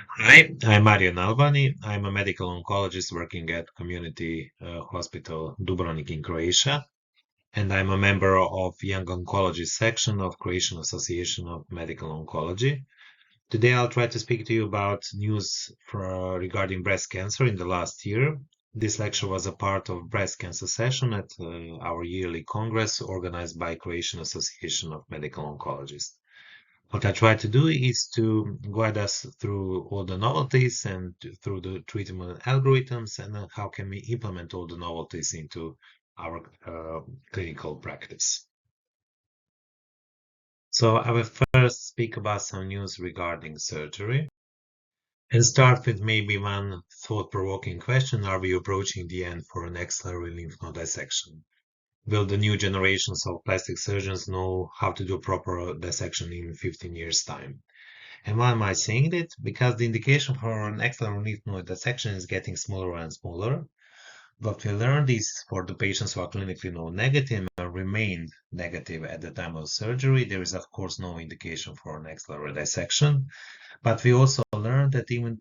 Hi, I'm Mario Nalbani. I'm a medical oncologist working at Community Hospital Dubrovnik in Croatia, and I'm a member of Young Oncologist section of Croatian Association of Medical Oncology. Today, I'll try to speak to you about news regarding breast cancer in the last year. This lecture was a part of breast cancer session at our yearly congress organized by Croatian Association of Medical Oncologists. What I try to do is to guide us through all the novelties and through the treatment algorithms and how can we implement all the novelties into our clinical practice. So I will first speak about some news regarding surgery and start with maybe one thought-provoking question. Are we approaching the end for an axillary lymph node dissection? Will the new generations of plastic surgeons know how to do proper dissection in 15 years' time? And why am I saying that? Because the indication for an axillary lymph node dissection is getting smaller and smaller. What we learned is for the patients who are clinically node negative and remained negative at the time of surgery, there is of course no indication for an axillary dissection. But we also learned that even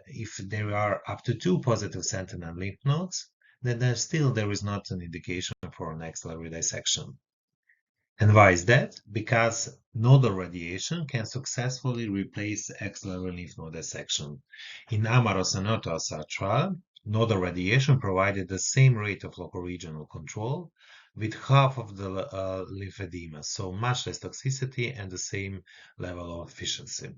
if there are up to 2 positive sentinel lymph nodes, then there is not an indication for an axillary dissection. And why is that? Because nodal radiation can successfully replace axillary lymph node dissection. In Amaros and Otosa trial, nodal radiation provided the same rate of local regional control with half of the lymphedema, so much less toxicity and the same level of efficiency.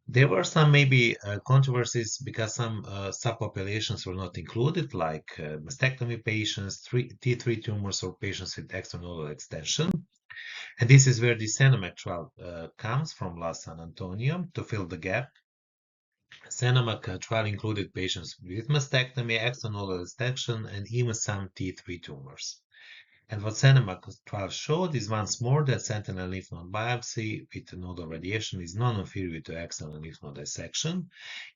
There were some maybe controversies because some subpopulations were not included, like mastectomy patients, T3 tumors, or patients with extranodal extension. And this is where the Senamac trial comes from La San Antonio to fill the gap. Senamac trial included patients with mastectomy, extranodal extension, and even some T3 tumors. And what Senamac trial showed is once more that sentinel lymph node biopsy with nodal radiation is non-inferior to axillary lymph node dissection,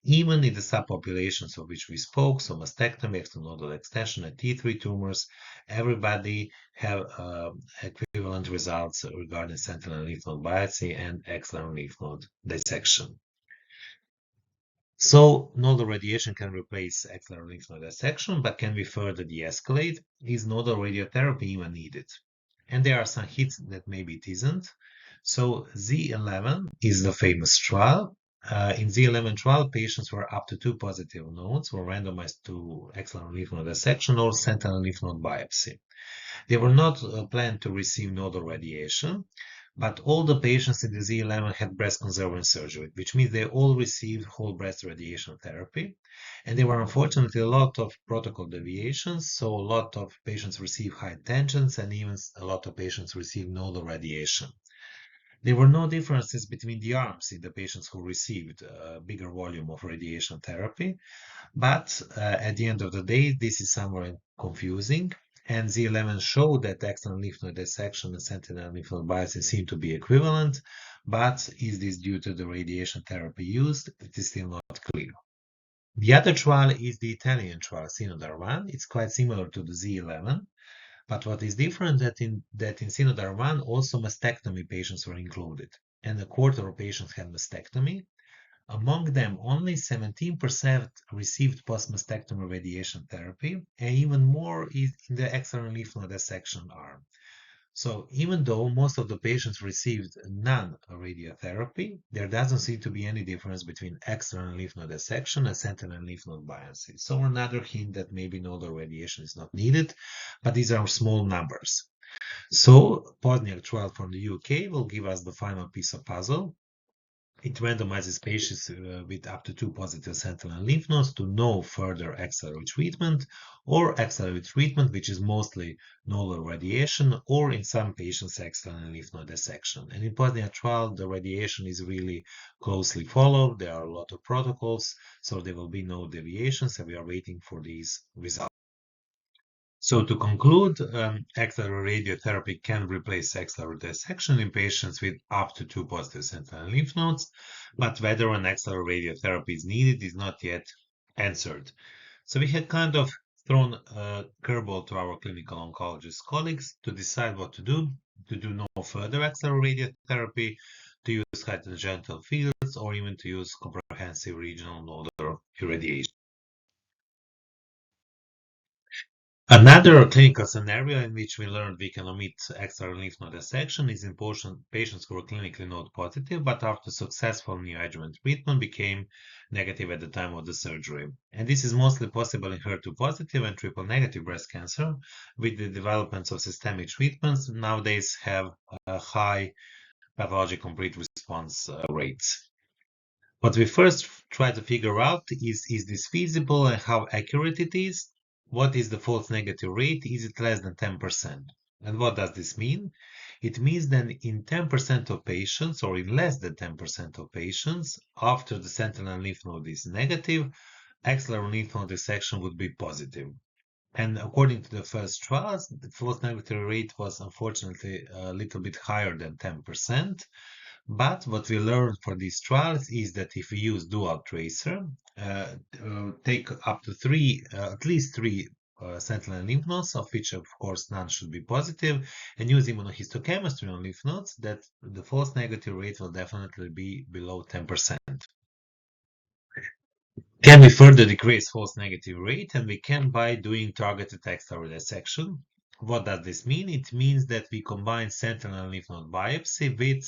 even in the subpopulations of which we spoke, so mastectomy, extranodal extension, and T3 tumors, everybody have equivalent results regarding sentinel lymph node biopsy and axillary lymph node dissection. So nodal radiation can replace axillary lymph node dissection, but can we further de-escalate? Is nodal radiotherapy even needed? And there are some hits that maybe it isn't. So Z11 is the famous trial. In Z11 trial, patients were up to 2 positive nodes were randomized to axillary lymph node dissection or sentinel lymph node biopsy. They were not planned to receive nodal radiation, but all the patients in the Z11 had breast conserving surgery, which means they all received whole breast radiation therapy. And there were unfortunately a lot of protocol deviations, so a lot of patients received high tensions and even a lot of patients received nodal radiation. There were no differences between the arms in the patients who received a bigger volume of radiation therapy, but at the end of the day, this is somewhat confusing. And Z11 showed that external lymph node dissection and sentinel lymph node biopsy seem to be equivalent, but is this due to the radiation therapy used? It is still not clear. The other trial is the Italian trial, Synodar-1. It's quite similar to the Z11, but what is different that in Synodar-1 also mastectomy patients were included, and a quarter of patients had mastectomy. Among them, only 17% received post-mastectomy radiation therapy, and even more is in the external lymph node dissection arm. So even though most of the patients received non-radiotherapy, there doesn't seem to be any difference between external lymph node dissection and sentinel lymph node biopsy. So another hint that maybe nodal radiation is not needed, but these are small numbers. So Pozniak trial from the UK will give us the final piece of puzzle. It randomizes patients with up to 2 positive sentinel lymph nodes to no further axillary treatment or axillary treatment, which is mostly nodal radiation, or in some patients, axillary lymph node dissection. And in Pozniak trial, the radiation is really closely followed. There are a lot of protocols, so there will be no deviations, and we are waiting for these results. So to conclude, axillary radiotherapy can replace axillary dissection in patients with up to 2 positive sentinel lymph nodes, but whether an axillary radiotherapy is needed is not yet answered. So we had kind of thrown a curveball to our clinical oncologist colleagues to decide what to do no further axillary radiotherapy, to use hydrogenital fields or even to use comprehensive regional nodal irradiation. Another clinical scenario in which we learned we can omit external lymph node dissection is in patients who were clinically node positive, but after successful neoadjuvant treatment became negative at the time of the surgery. And this is mostly possible in HER2 positive and triple negative breast cancer, with the developments of systemic treatments nowadays have a high pathologic complete response rates. What we first try to figure out is this feasible and how accurate it is? What is the false negative rate? Is it less than 10%? And what does this mean? It means that in 10% of patients, or in less than 10% of patients, after the sentinel lymph node is negative, axillary lymph node dissection would be positive. And according to the first trials, the false negative rate was unfortunately a little bit higher than 10%. But what we learned for these trials is that if we use dual tracer, take up to at least three sentinel lymph nodes, of which of course none should be positive, and use immunohistochemistry on lymph nodes, that the false negative rate will definitely be below 10%. Can we further decrease false negative rate? And we can by doing targeted axillary dissection. What does this mean? It means that we combine sentinel lymph node biopsy with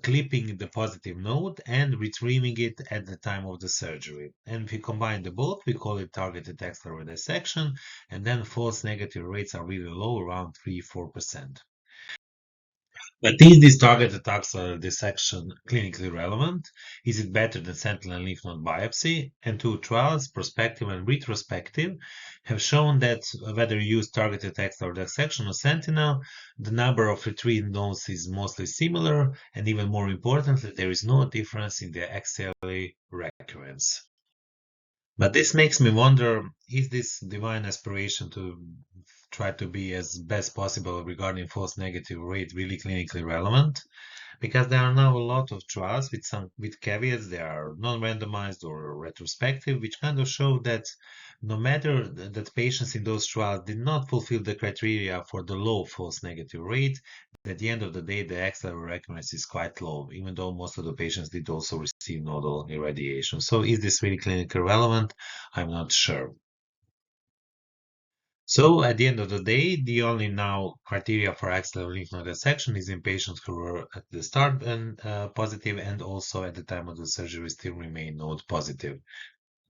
clipping the positive node and retrieving it at the time of the surgery. And if we combine the both, we call it targeted axillary dissection, and then false negative rates are really low, around 3-4%. But is this targeted axillary dissection clinically relevant? Is it better than sentinel lymph node biopsy? And two trials, prospective and retrospective, have shown that whether you use targeted axillary dissection or sentinel, the number of retrieved nodes is mostly similar, and even more importantly, there is no difference in the axillary recurrence. But this makes me wonder, is this divine aspiration to try to be as best possible regarding false negative rate really clinically relevant? Because there are now a lot of trials with caveats. They are non-randomized or retrospective, which kind of show that no matter that patients in those trials did not fulfill the criteria for the low false negative rate, at the end of the day, the axillary recurrence is quite low, even though most of the patients did also receive nodal irradiation. So is this really clinically relevant? I'm not sure. So at the end of the day, the only now criteria for axillary lymph node dissection is in patients who were at the start positive and also at the time of the surgery still remain node positive.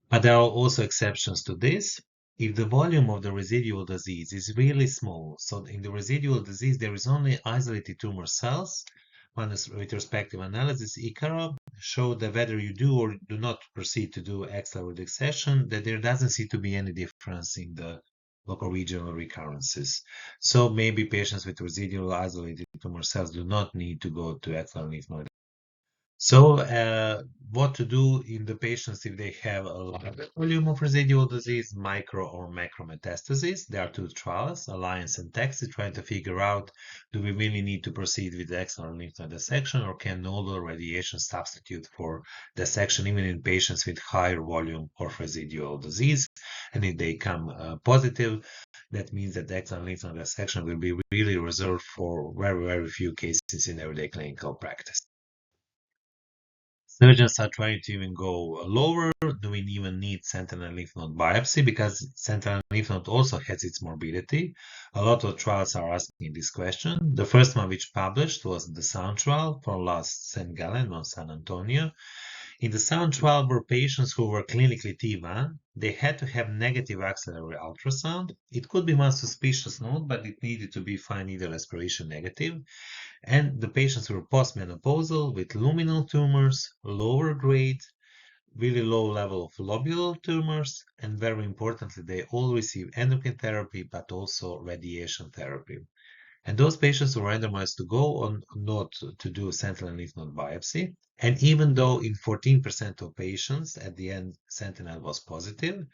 But there are also exceptions to this. If the volume of the residual disease is really small, so in the residual disease there is only isolated tumor cells, one retrospective analysis, ICARA, showed that whether you do or do not proceed to do axillary dissection, that there doesn't seem to be any difference in the local regional recurrences. So maybe patients with residual isolated tumor cells do not need to go to axillary lymph node. So what to do in the patients if they have a large volume of residual disease, micro or macro metastasis? There are two trials, Alliance and Texas, trying to figure out, do we really need to proceed with the axillary lymph node dissection, or can nodal radiation substitute for dissection even in patients with higher volume of residual disease? And if they come positive, that means that the axillary lymph node dissection will be really reserved for very, very few cases in everyday clinical practice. Surgeons are trying to even go lower. Do we even need sentinel lymph node biopsy? Because sentinel lymph node also has its morbidity. A lot of trials are asking this question. The first one which published was the SOUND trial from last St. Gallen on San Antonio. In the SOUND trial were patients who were clinically T1. They had to have negative axillary ultrasound. It could be one suspicious node, but it needed to be fine needle aspiration negative. And the patients were postmenopausal with luminal tumors, lower grade, really low level of lobular tumors, and very importantly, they all receive endocrine therapy, but also radiation therapy. And those patients were randomized to go on not to do sentinel lymph node biopsy. And even though in 14% of patients at the end sentinel was positive,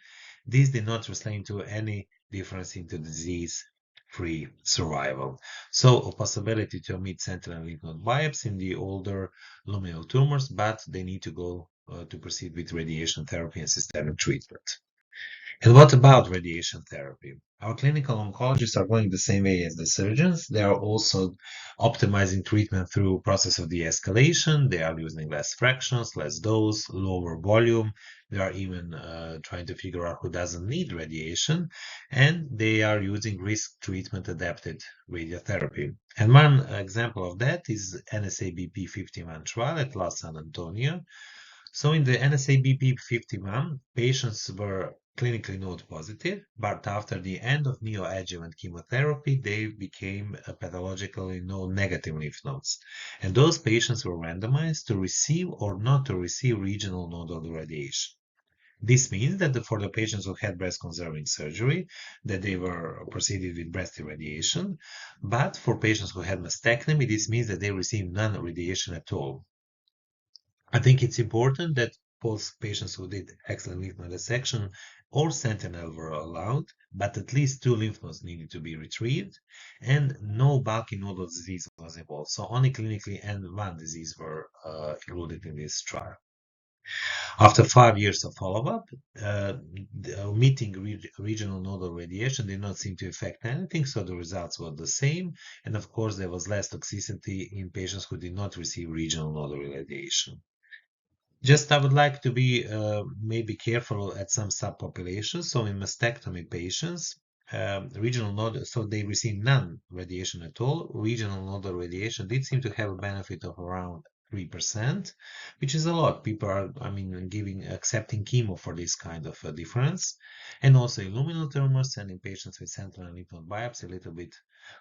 this did not translate into any difference into disease-free survival. So a possibility to omit sentinel lymph node biopsy in the older luminal tumors, but they need to go to proceed with radiation therapy and systemic treatment. And what about radiation therapy? Our clinical oncologists are going the same way as the surgeons. They are also optimizing treatment through process of de-escalation. They are using less fractions, less dose, lower volume. They are even trying to figure out who doesn't need radiation. And they are using risk treatment adapted radiotherapy. And one example of that is NSABP 51 trial at La San Antonio. So in the NSABP 51, patients were clinically node positive, but after the end of neoadjuvant chemotherapy, they became pathologically node negative lymph nodes. And those patients were randomized to receive or not to receive regional nodal radiation. This means that for the patients who had breast conserving surgery, that they were proceeded with breast irradiation. But for patients who had mastectomy, this means that they received none radiation at all. I think it's important that both patients who did excellent lymph node dissection or sentinel were allowed, but at least 2 lymph nodes needed to be retrieved, and no bulky nodal disease was involved. So only clinically and one disease were included in this trial. After 5 years of follow-up, omitting regional nodal radiation did not seem to affect anything, so the results were the same. And of course, there was less toxicity in patients who did not receive regional nodal radiation. Just I would like to be maybe careful at some subpopulations. So in mastectomy patients, regional node, so they receive none radiation at all. Regional nodal radiation did seem to have a benefit of around 3%, which is a lot. People are, accepting chemo for this kind of difference. And also in luminal tumors and in patients with sentinel lymph node biopsy, a little bit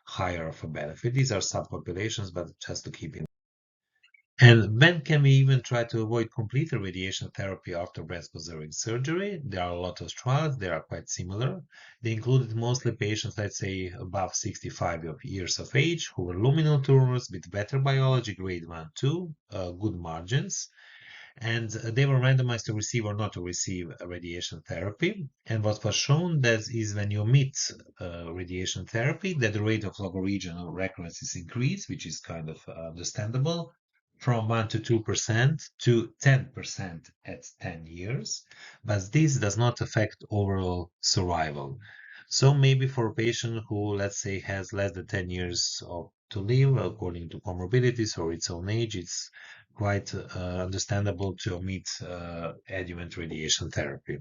higher of a benefit. These are subpopulations, but just to keep in. And when can we even try to avoid complete radiation therapy after breast conserving surgery? There are a lot of trials. They are quite similar. They included mostly patients, let's say, above 65 years of age, who were luminal tumors with better biology, grade 1, 2, good margins. And they were randomized to receive or not to receive radiation therapy. And what was shown that is when you omit radiation therapy, that the rate of logoregional recurrences increase, which is kind of understandable, from 1 to 2% to 10% at 10 years. But this does not affect overall survival. So maybe for a patient who, let's say, has less than 10 years to live, according to comorbidities or its own age, it's quite understandable to omit adjuvant radiation therapy.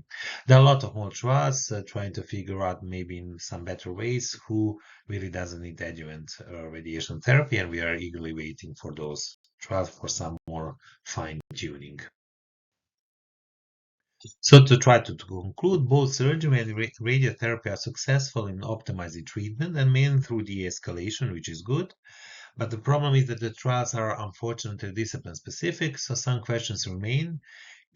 There are a lot of more trials trying to figure out maybe in some better ways who really doesn't need adjuvant radiation therapy, and we are eagerly waiting for those trials for some more fine tuning. So to try to conclude, both surgery and radiotherapy are successful in optimizing treatment and mainly through de-escalation, which is good. But the problem is that the trials are unfortunately discipline specific, so some questions remain.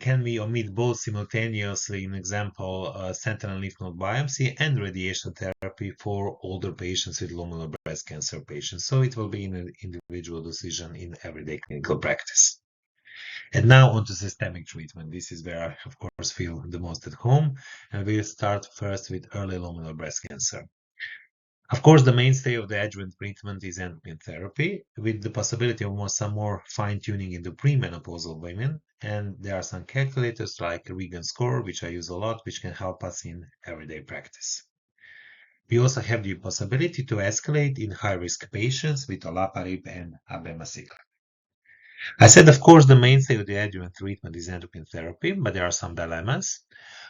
Can we omit both simultaneously, in example, sentinel lymph node biopsy and radiation therapy for older patients with luminal breast cancer patients? So it will be an individual decision in everyday clinical practice. And now on to systemic treatment. This is where I, of course, feel the most at home. And we'll start first with early luminal breast cancer. Of course, the mainstay of the adjuvant treatment is endocrine therapy, with the possibility of some more fine-tuning in the premenopausal women. And there are some calculators like Regan score, which I use a lot, which can help us in everyday practice. We also have the possibility to escalate in high-risk patients with olaparib and abemaciclib. I said, of course, the mainstay of the adjuvant treatment is endocrine therapy, but there are some dilemmas.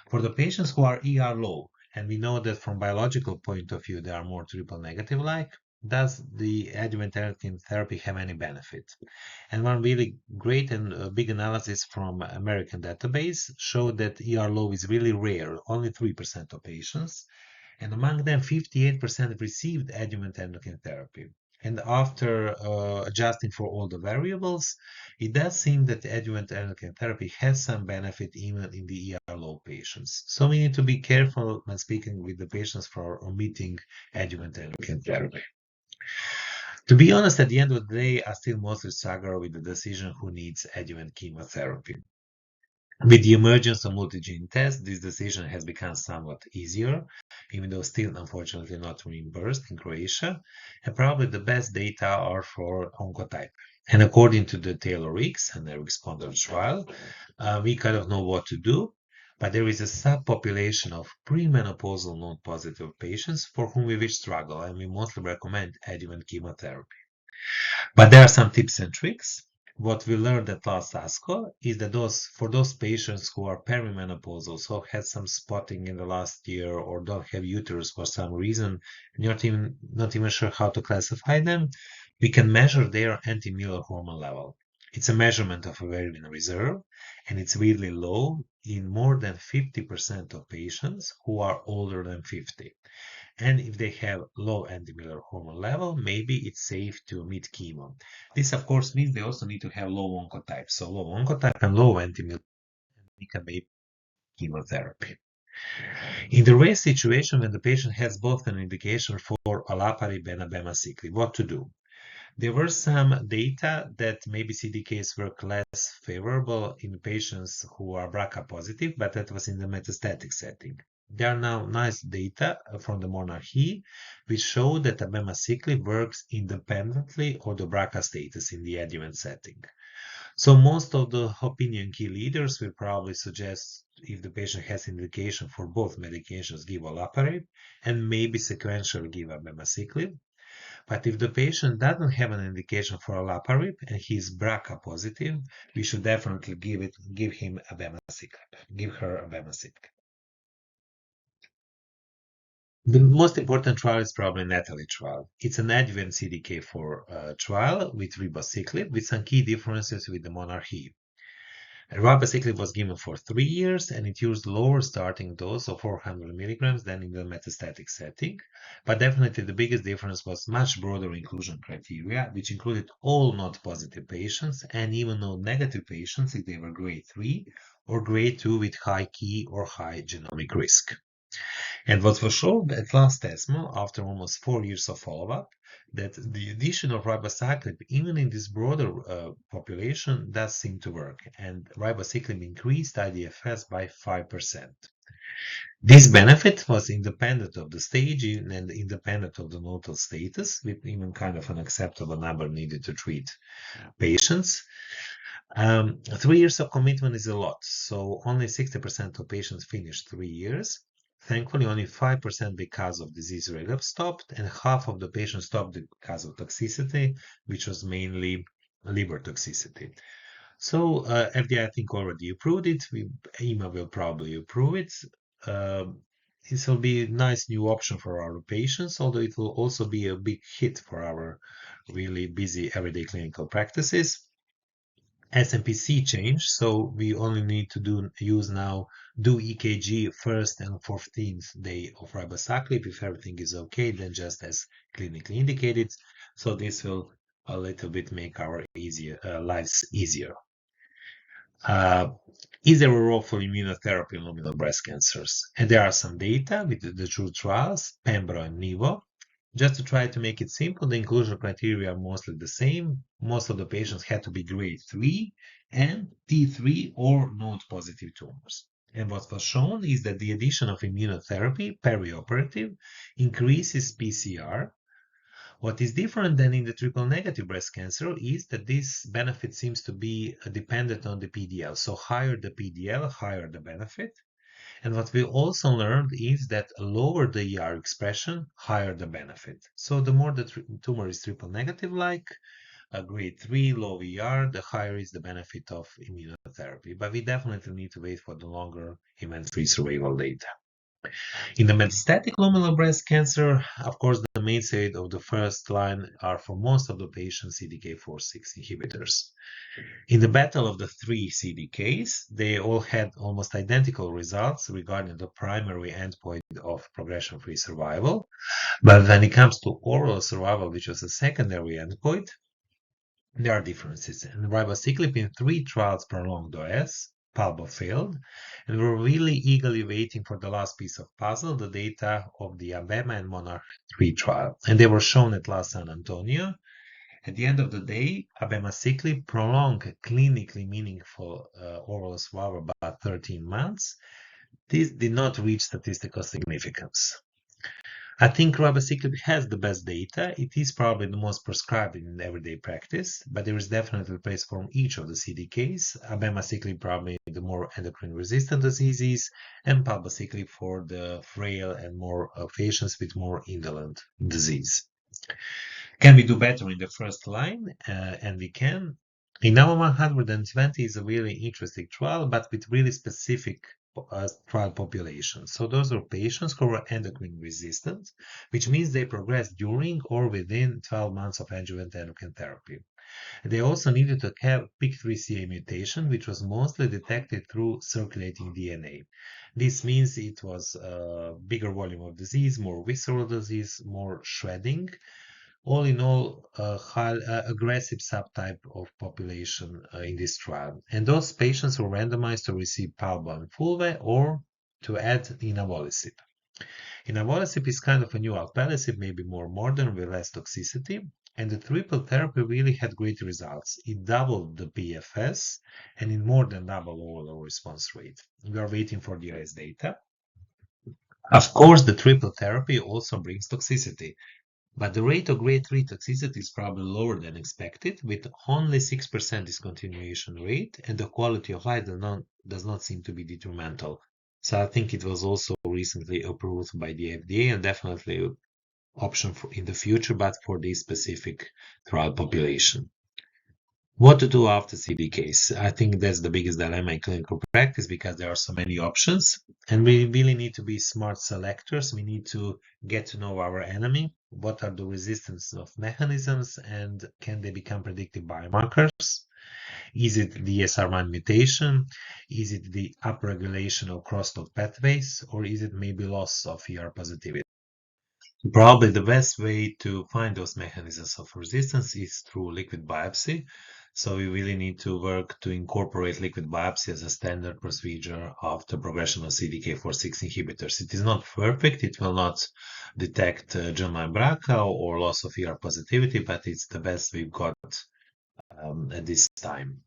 For the patients who are ER low, and we know that from biological point of view, they are more triple negative like, does the adjuvant endocrine therapy have any benefit? And one really great and big analysis from American database showed that ER low is really rare, only 3% of patients. And among them, 58% received adjuvant endocrine therapy. And after adjusting for all the variables, it does seem that the adjuvant endocrine therapy has some benefit even in the ER low patients. So we need to be careful when speaking with the patients for omitting adjuvant endocrine therapy. To be honest, at the end of the day, I still mostly struggle with the decision who needs adjuvant chemotherapy. With the emergence of multi-gene tests, this decision has become somewhat easier, even though still unfortunately not reimbursed in Croatia, and probably the best data are for oncotype. And according to the Taylor-Ricks and the responder trial, we kind of know what to do. But there is a subpopulation of premenopausal node-positive patients for whom we will struggle, and we mostly recommend adjuvant chemotherapy. But there are some tips and tricks. What we learned at last ASCO is that for those patients who are perimenopausal, so had some spotting in the last year or don't have uterus for some reason, and you're not even sure how to classify them, we can measure their anti-Muller hormone level. It's a measurement of ovarian reserve, and it's really low in more than 50% of patients who are older than 50. And if they have low anti-Muller hormone level, maybe it's safe to omit chemo. This, of course, means they also need to have low oncotype. So low oncotype and low anti-Muller can be chemotherapy. In the rare situation when the patient has both an indication for olaparib and abemaciclib, what to do? There were some data that maybe CDKs work less favorable in patients who are BRCA positive, but that was in the metastatic setting. There are now nice data from the monarchy which show that abemaciclib works independently of the BRCA status in the adjuvant setting. So most of the opinion key leaders will probably suggest if the patient has indication for both medications, give olaparib and maybe sequentially give abemaciclib. But if the patient doesn't have an indication for olaparib and he is BRCA positive, we should definitely give him abemaciclib, give her abemaciclib. The most important trial is probably NATALY trial. It's an adjuvant CDK4 trial with ribociclib with some key differences with the monarchy. Ribociclib was given for 3 years and it used lower starting dose of 400 milligrams than in the metastatic setting. But definitely the biggest difference was much broader inclusion criteria, which included all node-positive patients and even node-negative patients if they were grade 3 or grade 2 with high key or high genomic risk. And what was shown at last ESMO, after almost 4 years of follow-up, that the addition of ribociclib, even in this broader population, does seem to work. And ribociclib increased IDFS by 5%. This benefit was independent of the staging and independent of the nodal status, with even kind of an acceptable number needed to treat patients. 3 years of commitment is a lot, so only 60% of patients finished 3 years. Thankfully, only 5% because of disease relapse stopped, and half of the patients stopped because of toxicity, which was mainly liver toxicity. So FDA, I think, already approved it. EMA will probably approve it. This will be a nice new option for our patients, although it will also be a big hit for our really busy everyday clinical practices. SMPC change, so we only need to do EKG first and 14th day of ribociclib. If everything is okay, then just as clinically indicated. So this will a little bit make our lives easier. Is there a role for immunotherapy in luminal breast cancers? And there are some data with the two trials, Pembro and Nivo. Just to try to make it simple, the inclusion criteria are mostly the same. Most of the patients had to be grade 3 and T3 or node-positive tumors. And what was shown is that the addition of immunotherapy, perioperative, increases PCR. What is different than in the triple-negative breast cancer is that this benefit seems to be dependent on the PDL. So higher the PDL, higher the benefit. And what we also learned is that lower the ER expression, higher the benefit. So the more the tumor is triple negative, like a grade 3 low ER, the higher is the benefit of immunotherapy. But we definitely need to wait for the longer event-free survival data. In the metastatic luminal breast cancer, of course, the mainstay of the first line are for most of the patients CDK4/6 inhibitors. In the battle of the 3 CDKs, they all had almost identical results regarding the primary endpoint of progression-free survival. But when it comes to overall survival, which was a secondary endpoint, there are differences. And ribociclib in 3 trials prolonged OS, Palbo failed, and we're really eagerly waiting for the last piece of puzzle, the data of the Abema and Monarch 3 trial. And they were shown at last San Antonio. At the end of the day, abemaciclib prolonged clinically meaningful overall survival about 13 months. This did not reach statistical significance. I think ribociclib has the best data. It is probably the most prescribed in everyday practice, but there is definitely a place for each of the CDKs. Abemaciclib probably the more endocrine resistant diseases, and palbociclib for the frail and more patients with more indolent disease. Can we do better in the first line? And we can. Inama 120 is a really interesting trial, but with really specific trial population. So those are patients who are endocrine resistant, which means they progress during or within 12 months of adjuvant endocrine therapy. They also needed to have PIK3CA mutation, which was mostly detected through circulating DNA. This means it was a bigger volume of disease, more visceral disease, more shredding, all in all, a high, aggressive subtype of population in this trial. And those patients were randomized to receive palbo and fulve or to add inavolisib. Inavolisib is kind of a new alpelisib, maybe more modern with less toxicity. And the triple therapy really had great results. It doubled the PFS and it more than doubled overall response rate. We are waiting for the US data. Of course, the triple therapy also brings toxicity. But the rate of grade 3 toxicity is probably lower than expected, with only 6% discontinuation rate, and the quality of life does not seem to be detrimental. So I think it was also recently approved by the FDA and definitely an option in the future, but for this specific trial population. What to do after CDKs? I think that's the biggest dilemma in clinical practice because there are so many options and we really need to be smart selectors. We need to get to know our enemy. What are the resistance of mechanisms and can they become predictive biomarkers? Is it the SR1 mutation? Is it the upregulation of crosstalk pathways? Or is it maybe loss of ER positivity? Probably the best way to find those mechanisms of resistance is through liquid biopsy. So we really need to work to incorporate liquid biopsy as a standard procedure after progression of CDK4/6 inhibitors. It is not perfect. It will not detect germline BRCA or loss of ER positivity, but it's the best we've got at this time.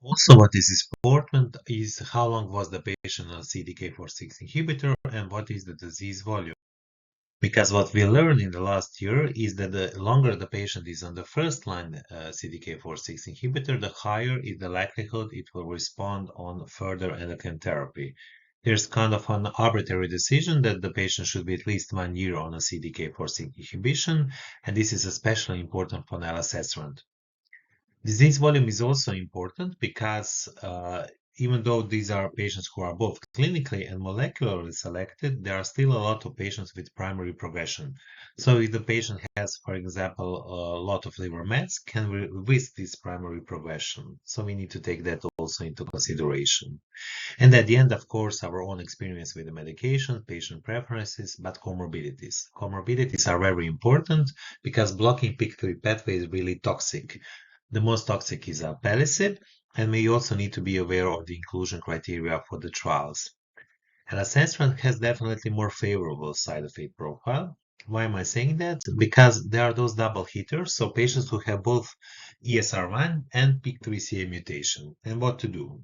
Also, what is important is how long was the patient on CDK4/6 inhibitor and what is the disease volume. Because what we learned in the last year is that the longer the patient is on the first line CDK4/6 inhibitor, the higher is the likelihood it will respond on further endocrine therapy. There's kind of an arbitrary decision that the patient should be at least 1 year on a CDK4/6 inhibition, and this is especially important for elacestrant. Disease volume is also important because even though these are patients who are both clinically and molecularly selected, there are still a lot of patients with primary progression. So if the patient has, for example, a lot of liver mets, can we risk this primary progression? So we need to take that also into consideration. And at the end, of course, our own experience with the medication, patient preferences, but comorbidities. Comorbidities are very important because blocking PIK3 pathway is really toxic. The most toxic is alpelisib, and we also need to be aware of the inclusion criteria for the trials. Elacestrant has definitely more favorable side effect profile. Why am I saying that? Because there are those double hitters, so patients who have both ESR1 and PIK3CA mutation. And what to do?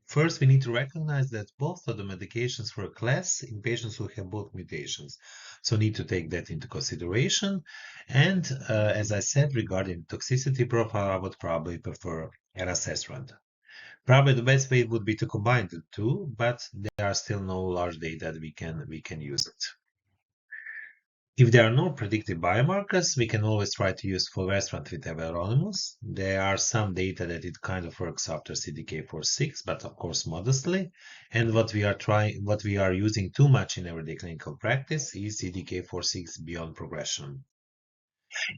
First, we need to recognize that both of the medications work less in patients who have both mutations. So need to take that into consideration. And as I said, regarding toxicity profile, I would probably prefer elacestrant. Probably the best way would be to combine the two, but there are still no large data that we can use it. If there are no predictive biomarkers, we can always try to use fulvestrant with everolimus. There are some data that it kind of works after CDK4/6, but of course modestly. And what we are using too much in everyday clinical practice is CDK4/6 beyond progression.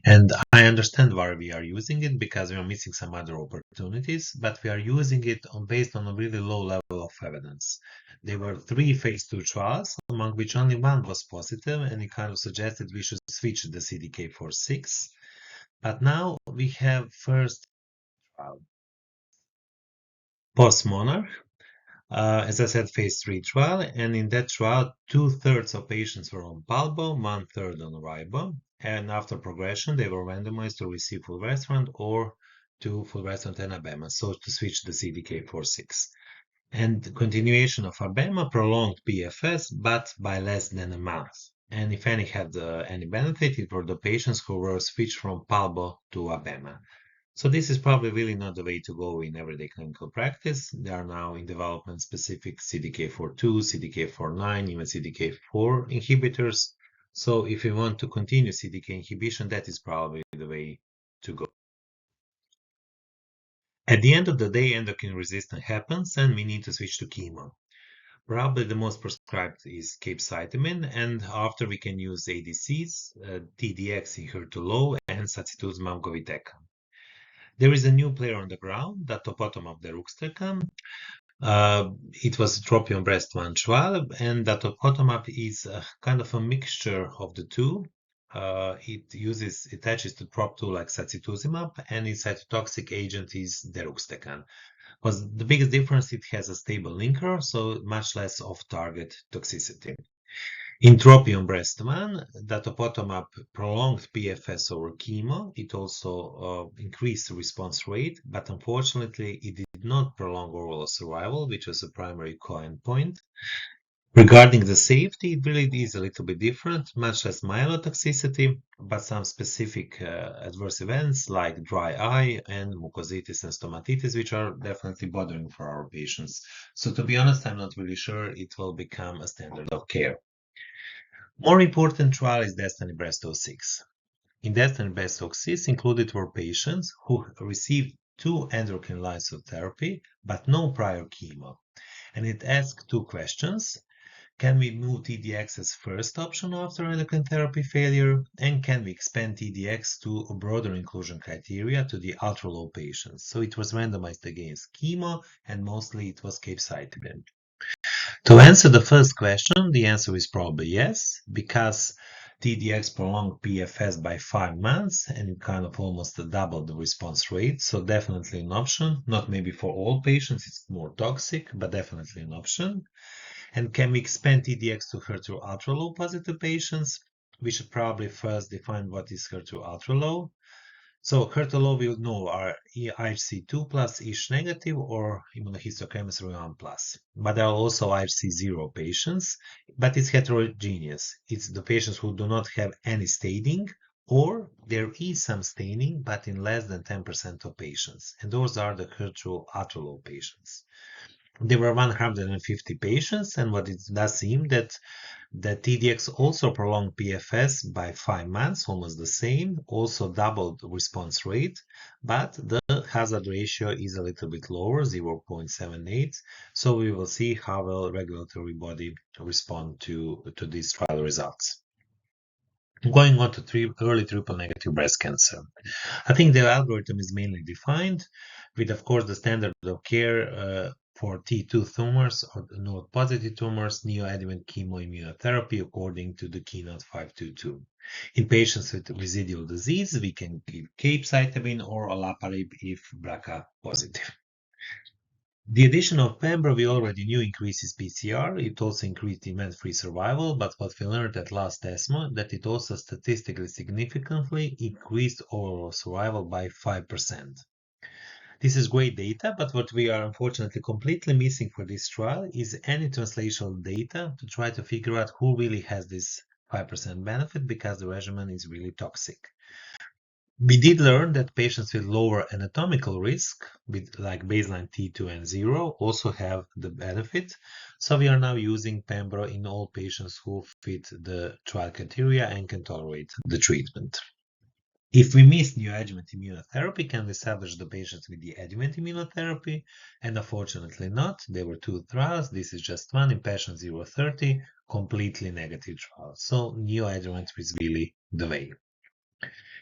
And I understand why we are using it because we are missing some other opportunities, but we are using it based on a really low level of evidence. There were 3 phase 2 trials, among which only one was positive, and it kind of suggested we should switch the CDK4/6. But now we have first trial, post-monarch. As I said, phase 3 trial, and in that trial, 2/3 of patients were on palbo, 1/3 on ribo, and after progression, they were randomized to receive fulvestrant or to fulvestrant and abema, so to switch the CDK4/6. And continuation of abema prolonged PFS, but by less than a month. And if any had any benefit, it were the patients who were switched from Palbo to Abema. So this is probably really not the way to go in everyday clinical practice. There are now in development specific CDK4/2, CDK4/9, even CDK4 inhibitors. So if we want to continue CDK inhibition, that is probably the way to go. At the end of the day, endocrine resistance happens and we need to switch to chemo. Probably the most prescribed is capecitabine, and after we can use ADCs, TDX in HER2-low, and sacituzumab govitecan. There is a new player on the ground, the topotecan deruxtecan. It was a tropion breast 1 trial, and the topotecan is kind of a mixture of the two. It attaches to TROP2 like sacituzumab, and its cytotoxic agent is deruxtecan. Was the biggest difference, it has a stable linker, so much less off-target toxicity. In tropion-breast-1, datopotamab prolonged PFS over chemo. It also increased the response rate, but unfortunately, it did not prolong overall survival, which was a primary co-endpoint. Regarding the safety, it really is a little bit different, much less myelotoxicity, but some specific adverse events like dry eye and mucositis and stomatitis, which are definitely bothering for our patients. So to be honest, I'm not really sure it will become a standard of care. More important trial is DESTINY-Breast06. In DESTINY-Breast06 included were patients who received 2 endocrine lines of therapy, but no prior chemo. And it asked 2 questions. Can we move TDX as first option after endocrine therapy failure? And can we expand TDX to a broader inclusion criteria to the ultra-low patients? So it was randomized against chemo, and mostly it was capecitabine. To answer the first question, the answer is probably yes, because TDX prolonged PFS by 5 months and kind of almost doubled the response rate. So definitely an option, not maybe for all patients, it's more toxic, but definitely an option. And can we expand TDX to HER2 ultra-low positive patients? We should probably first define what is HER2 ultra-low. So HER2-low we would know are IHC2 plus ISH negative or immunohistochemistry 1 plus. But there are also IHC0 patients, but it's heterogeneous. It's the patients who do not have any staining, or there is some staining, but in less than 10% of patients. And those are the HER2 ultra-low patients. There were 150 patients, and what it does seem that TDX also prolonged PFS by 5 months, almost the same, also doubled the response rate, but the hazard ratio is a little bit lower, 0.78. So we will see how will regulatory body respond to these trial results. Going on to early triple-negative breast cancer. I think the algorithm is mainly defined with, of course, the standard of care for T2 tumors or node-positive tumors, neoadjuvant chemoimmunotherapy according to the Keynote 522. In patients with residual disease, we can give capecitabine or olaparib if BRCA positive. The addition of pembro we already knew increases PCR. It also increased event-free survival, but what we learned at last ESMO that it also statistically significantly increased overall survival by 5%. This is great data, but what we are unfortunately completely missing for this trial is any translational data to try to figure out who really has this 5% benefit, because the regimen is really toxic. We did learn that patients with lower anatomical risk, with like baseline T2 and 0, also have the benefit. So we are now using pembro in all patients who fit the trial criteria and can tolerate the treatment. If we miss neoadjuvant immunotherapy, can we salvage the patients with the adjuvant immunotherapy? And unfortunately not. There were 2 trials. This is just one in patient 030, completely negative trial. So neoadjuvant is really the way.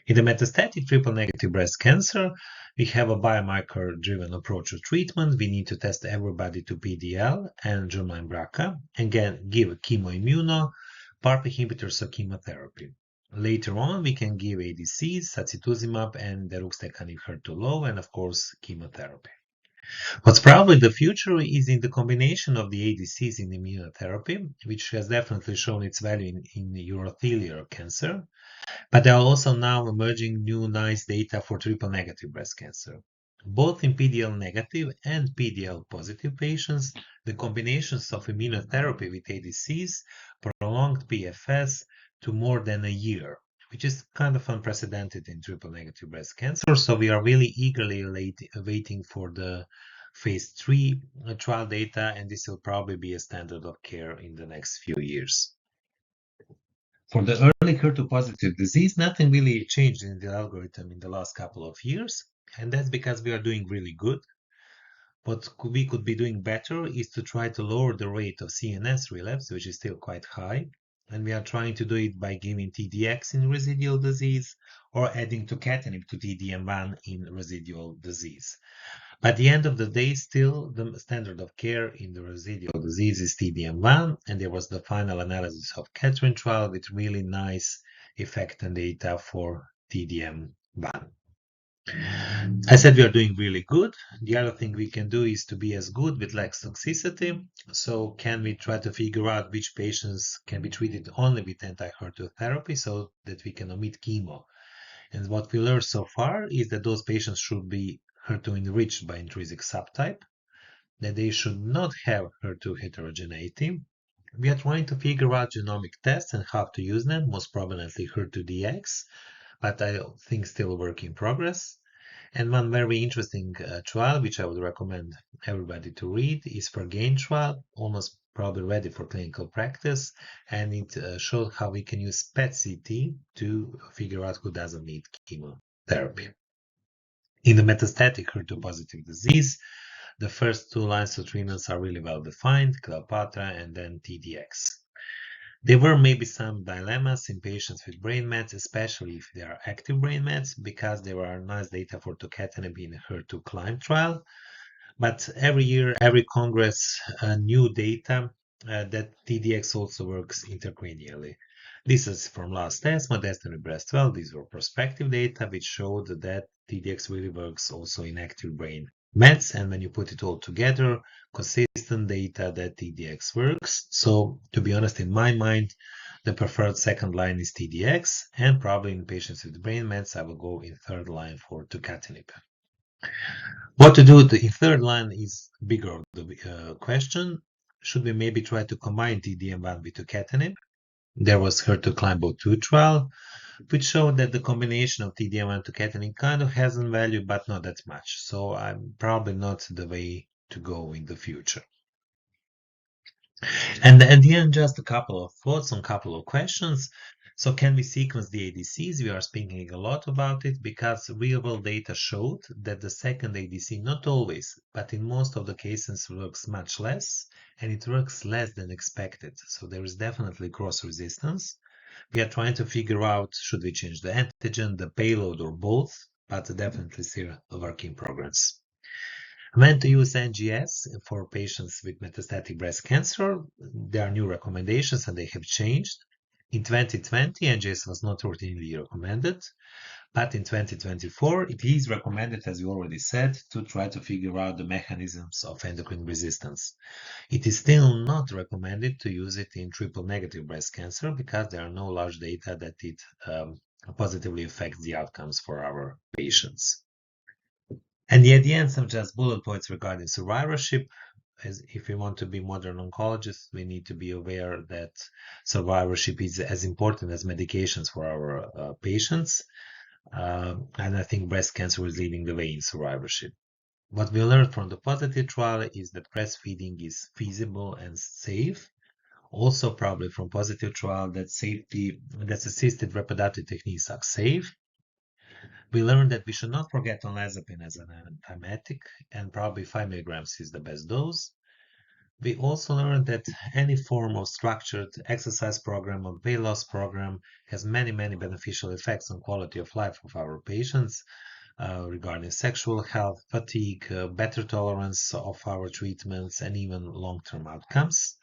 In the metastatic triple-negative breast cancer, we have a biomarker-driven approach to treatment. We need to test everybody to PDL and germline BRCA, and again, give chemoimmuno, PARP inhibitors, or chemotherapy. Later on, we can give ADCs, sacituzumab, and deruxtecan if HER2-low, and of course, chemotherapy. What's probably the future is in the combination of the ADCs in immunotherapy, which has definitely shown its value in urothelial cancer. But there are also now emerging new nice data for triple-negative breast cancer. Both in PDL negative and PDL positive patients, the combinations of immunotherapy with ADCs prolonged PFS to more than a year, which is kind of unprecedented in triple negative breast cancer. So we are really eagerly waiting for the phase 3 trial data, and this will probably be a standard of care in the next few years. For the early HER2 positive disease, nothing really changed in the algorithm in the last couple of years, and that's because we are doing really good. What we could be doing better is to try to lower the rate of CNS relapse, which is still quite high, and we are trying to do it by giving TDX in residual disease or adding tucatinib to TDM1 in residual disease. By the end of the day, still the standard of care in the residual disease is TDM1, and there was the final analysis of Catherine trial with really nice effect and data for TDM1. I said we are doing really good. The other thing we can do is to be as good with less toxicity. So can we try to figure out which patients can be treated only with anti-HER2 therapy so that we can omit chemo? And what we learned so far is that those patients should be HER2 enriched by intrinsic subtype, that they should not have HER2 heterogeneity. We are trying to figure out genomic tests and how to use them, most prominently HER2-DX, but I think still a work in progress. And one very interesting trial, which I would recommend everybody to read, is for GAIN trial, almost probably ready for clinical practice, and it showed how we can use PET-CT to figure out who doesn't need chemotherapy. In the metastatic HER2-positive disease, the first two lines of treatments are really well defined, Cleopatra and then TDX. There were maybe some dilemmas in patients with brain mets, especially if they are active brain mets, because there are nice data for tucatinib in the HER2 CLIMB trial. But every year, every congress, new data that TDX also works intracranially. This is from last ESMO, Destiny Breast 12. These were prospective data which showed that TDX really works also in active brain mets, and when you put it all together, consistent data that TDX works. So to be honest, in my mind, the preferred second line is TDX, and probably in patients with brain mets, I will go in third line for tucatinib. What to do in third line is bigger the question. Should we maybe try to combine TDM1 with tucatinib? There was HER2 CLIMB-02 trial, which showed that the combination of TDM1 and tucatinib kind of has a value, but not that much. So I'm probably not the way to go in the future. And at the end, just a couple of thoughts on a couple of questions. So can we sequence the ADCs? We are speaking a lot about it because real-world data showed that the second ADC, not always, but in most of the cases, works much less, and it works less than expected. So there is definitely cross-resistance. We are trying to figure out, should we change the antigen, the payload, or both, but definitely still a work in progress. When to use NGS for patients with metastatic breast cancer, there are new recommendations and they have changed. In 2020, NGS was not routinely recommended, but in 2024, it is recommended, as you already said, to try to figure out the mechanisms of endocrine resistance. It is still not recommended to use it in triple-negative breast cancer because there are no large data that it positively affects the outcomes for our patients. And at the end, some just bullet points regarding survivorship. As if we want to be modern oncologists, we need to be aware that survivorship is as important as medications for our patients. And I think breast cancer is leading the way in survivorship. What we learned from the positive trial is that breastfeeding is feasible and safe. Also, probably from positive trial that assisted reproductive techniques are safe. We learned that we should not forget olanzapine as an antiemetic, and probably 5 milligrams is the best dose. We also learned that any form of structured exercise program or weight loss program has many beneficial effects on quality of life of our patients regarding sexual health, fatigue, better tolerance of our treatments, and even long-term outcomes.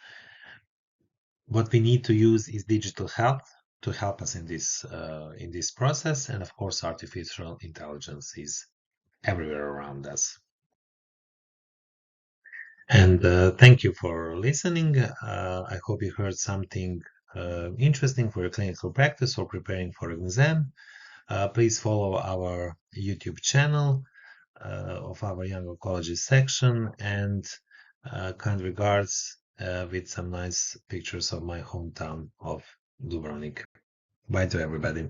What we need to use is digital health to help us in this process, and of course artificial intelligence is everywhere around us. And thank you for listening. I hope you heard something interesting for your clinical practice or preparing for an exam. Please follow our YouTube channel. of our young oncologist section, and kind regards with some nice pictures of my hometown of Dubrovnik. Bye to everybody.